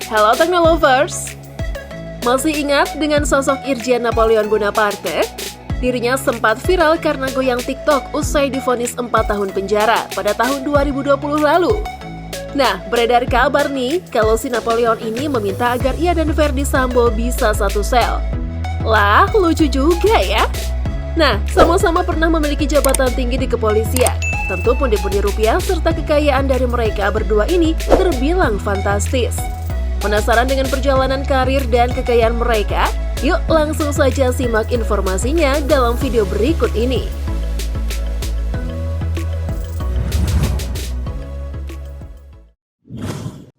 Halo Teknolovers! Masih ingat dengan sosok Irjen Napoleon Bonaparte? Dirinya sempat viral karena goyang TikTok usai divonis 4 tahun penjara pada tahun 2020 lalu. Nah, beredar kabar nih kalau si Napoleon ini meminta agar ia dan Ferdy Sambo bisa satu sel. Lah, lucu juga ya. Nah, sama-sama pernah memiliki jabatan tinggi di kepolisian. Tentu pundi-pundi rupiah serta kekayaan dari mereka berdua ini terbilang fantastis. Penasaran dengan perjalanan karir dan kekayaan mereka? Yuk langsung saja simak informasinya dalam video berikut ini.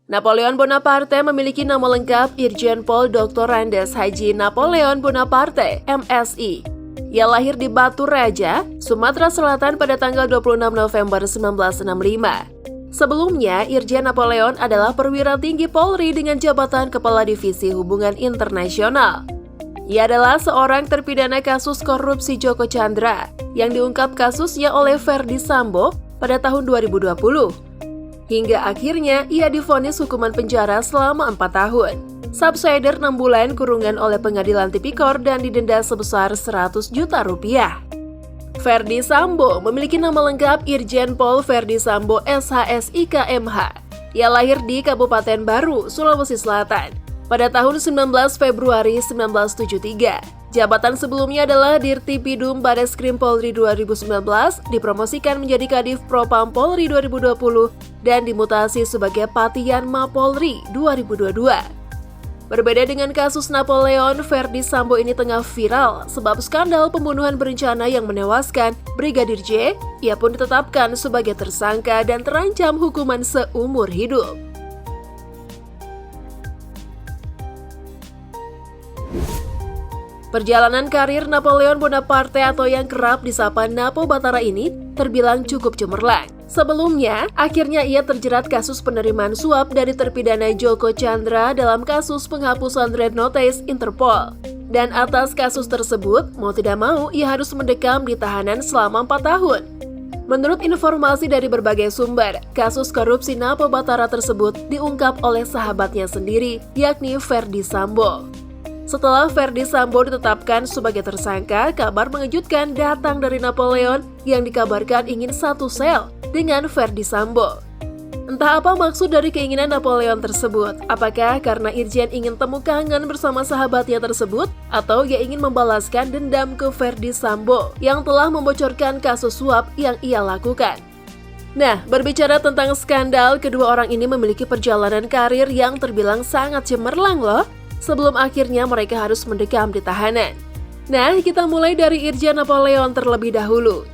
Napoleon Bonaparte memiliki nama lengkap Irjen Pol Dr. Andes Haji Napoleon Bonaparte, MSI. Ia lahir di Batu Raja, Sumatera Selatan pada tanggal 26 November 1965. Sebelumnya, Irjen Napoleon adalah perwira tinggi Polri dengan jabatan Kepala Divisi Hubungan Internasional. Ia adalah seorang terpidana kasus korupsi Joko Chandra yang diungkap kasusnya oleh Ferdy Sambo pada tahun 2020. Hingga akhirnya ia divonis hukuman penjara selama 4 tahun. Subsider 6 bulan kurungan oleh Pengadilan Tipikor dan didenda sebesar 100 juta rupiah. Ferdy Sambo memiliki nama lengkap Irjen Pol Ferdy Sambo SHSIK MH. Ia lahir di Kabupaten Baru, Sulawesi Selatan pada tahun 19 Februari 1973. Jabatan sebelumnya adalah Dirtipidum Bareskrim Polri 2019, dipromosikan menjadi Kadif Propam Polri 2020, dan dimutasi sebagai Patian Mapolri 2022. Berbeda dengan kasus Napoleon, Ferdy Sambo ini tengah viral sebab skandal pembunuhan berencana yang menewaskan Brigadir J. Ia pun ditetapkan sebagai tersangka dan terancam hukuman seumur hidup. Perjalanan karir Napoleon Bonaparte atau yang kerap disapa Napo Batara ini terbilang cukup cemerlang. Sebelumnya, akhirnya ia terjerat kasus penerimaan suap dari terpidana Joko Chandra dalam kasus penghapusan Red Notice Interpol. Dan atas kasus tersebut, mau tidak mau ia harus mendekam di tahanan selama 4 tahun. Menurut informasi dari berbagai sumber, kasus korupsi Napo Batara tersebut diungkap oleh sahabatnya sendiri, yakni Ferdy Sambo. Setelah Ferdy Sambo ditetapkan sebagai tersangka, kabar mengejutkan datang dari Napoleon yang dikabarkan ingin satu sel dengan Ferdy Sambo. Entah apa maksud dari keinginan Napoleon tersebut, apakah karena Irjen ingin temu kangen bersama sahabatnya tersebut, atau ia ingin membalaskan dendam ke Ferdy Sambo yang telah membocorkan kasus suap yang ia lakukan. Nah, berbicara tentang skandal, kedua orang ini memiliki perjalanan karir yang terbilang sangat cemerlang loh, sebelum akhirnya mereka harus mendekam di tahanan. Nah, kita mulai dari Irjen Napoleon terlebih dahulu.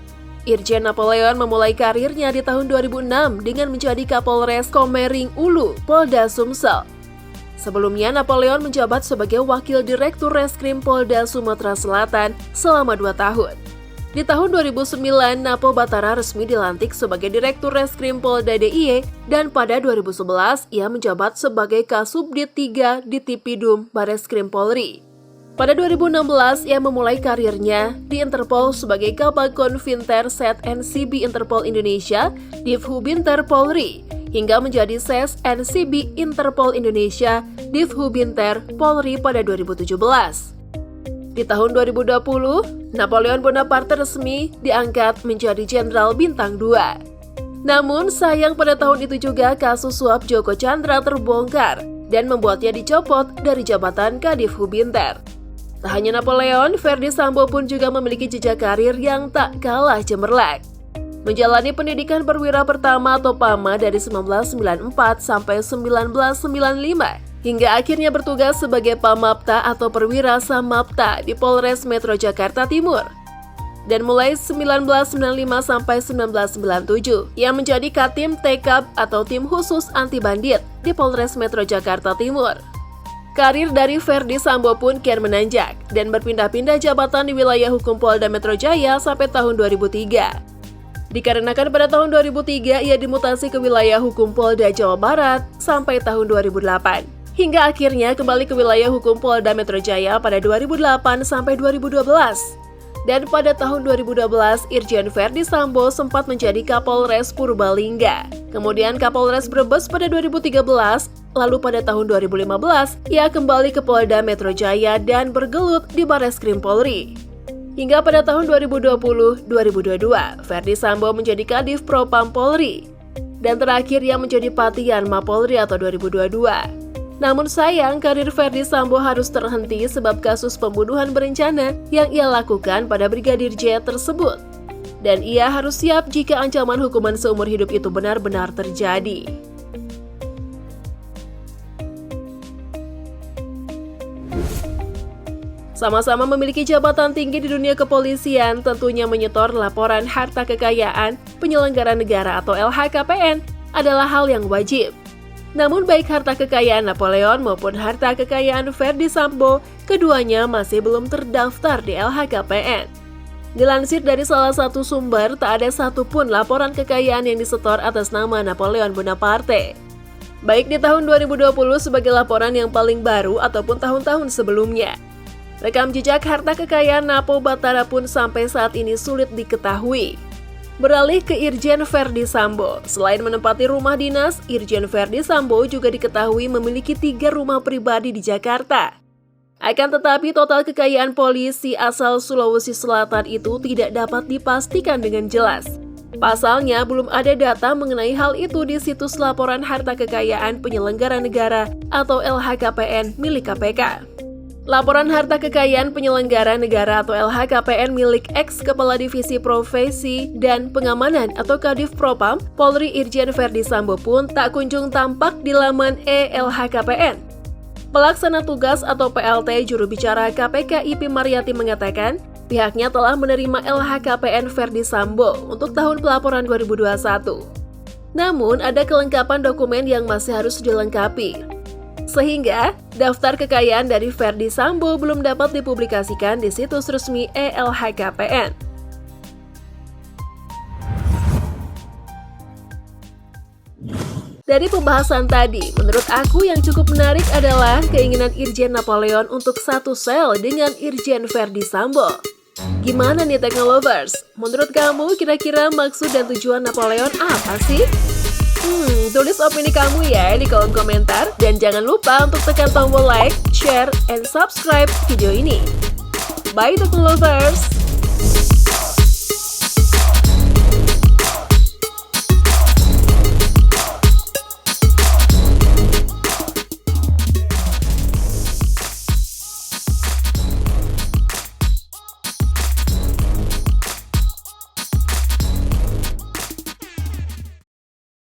Irjen Napoleon memulai karirnya di tahun 2006 dengan menjadi Kapolres Komering Ulu, Polda Sumsel. Sebelumnya, Napoleon menjabat sebagai Wakil Direktur Reskrim Polda Sumatera Selatan selama 2 tahun. Di tahun 2009, Napo Batara resmi dilantik sebagai Direktur Reskrim Polda DIY dan pada 2011 ia menjabat sebagai Kasubdit 3 di Tipidum Bareskrim Polri. Pada 2016, ia memulai karirnya di Interpol sebagai Kabag Konvinter Set NCB Interpol Indonesia, Divhubinter Polri, hingga menjadi Ses NCB Interpol Indonesia, Divhubinter Polri pada 2017. Di tahun 2020, Napoleon Bonaparte resmi diangkat menjadi Jenderal Bintang 2. Namun sayang pada tahun itu juga kasus suap Joko Chandra terbongkar dan membuatnya dicopot dari jabatan Kadifhubinter. Tak hanya Napoleon, Ferdy Sambo pun juga memiliki jejak karir yang tak kalah cemerlang. Menjalani pendidikan perwira pertama atau PAMA dari 1994 sampai 1995, hingga akhirnya bertugas sebagai Pamapta atau Perwira Samapta di Polres Metro Jakarta Timur. Dan mulai 1995 sampai 1997, ia menjadi Katim Tekab atau Tim Khusus Anti Bandit di Polres Metro Jakarta Timur. Karir dari Ferdy Sambo pun kian menanjak dan berpindah-pindah jabatan di wilayah hukum Polda Metro Jaya sampai tahun 2003. Dikarenakan pada tahun 2003 ia dimutasi ke wilayah hukum Polda Jawa Barat sampai tahun 2008. Hingga akhirnya kembali ke wilayah hukum Polda Metro Jaya pada 2008 sampai 2012. Dan pada tahun 2012, Irjen Ferdy Sambo sempat menjadi Kapolres Purbalingga. Kemudian Kapolres Brebes pada 2013 lalu pada tahun 2015, ia kembali ke Polda Metro Jaya dan bergelut di Barreskrim Polri. Hingga pada tahun 2020-2022, Ferdy Sambo menjadi Kadif Propam Polri. Dan terakhir ia menjadi Patian Mapolri atau 2022. Namun sayang, karir Ferdy Sambo harus terhenti sebab kasus pembunuhan berencana yang ia lakukan pada Brigadir J tersebut. Dan ia harus siap jika ancaman hukuman seumur hidup itu benar-benar terjadi. Sama-sama memiliki jabatan tinggi di dunia kepolisian, tentunya menyetor laporan harta kekayaan penyelenggara negara atau LHKPN adalah hal yang wajib. Namun baik harta kekayaan Napoleon maupun harta kekayaan Ferdy Sambo, keduanya masih belum terdaftar di LHKPN. Dilansir dari salah satu sumber, tak ada satupun laporan kekayaan yang disetor atas nama Napoleon Bonaparte. Baik di tahun 2020 sebagai laporan yang paling baru ataupun tahun-tahun sebelumnya. Rekam jejak harta kekayaan Napo Batara pun sampai saat ini sulit diketahui. Beralih ke Irjen Ferdy Sambo, selain menempati rumah dinas, Irjen Ferdy Sambo juga diketahui memiliki 3 rumah pribadi di Jakarta. Akan tetapi total kekayaan polisi asal Sulawesi Selatan itu tidak dapat dipastikan dengan jelas. Pasalnya, belum ada data mengenai hal itu di situs laporan harta kekayaan penyelenggara negara atau LHKPN milik KPK. Laporan harta kekayaan penyelenggara negara atau LHKPN milik ex-Kepala Divisi Profesi dan Pengamanan atau Kadif Propam, Polri Irjen Ferdy Sambo pun tak kunjung tampak di laman LHKPN. Pelaksana tugas atau PLT juru bicara KPK IP Mariati mengatakan, pihaknya telah menerima LHKPN Ferdy Sambo untuk tahun pelaporan 2021. Namun, ada kelengkapan dokumen yang masih harus dilengkapi. Sehingga, daftar kekayaan dari Ferdy Sambo belum dapat dipublikasikan di situs resmi LHKPN. Dari pembahasan tadi, menurut aku yang cukup menarik adalah keinginan Irjen Napoleon untuk satu sel dengan Irjen Ferdy Sambo. Gimana nih Teknolovers? Menurut kamu kira-kira maksud dan tujuan Napoleon apa sih? Tulis opini kamu ya di kolom komentar. Dan jangan lupa untuk tekan tombol like, share, and subscribe video ini. Bye Teknolovers!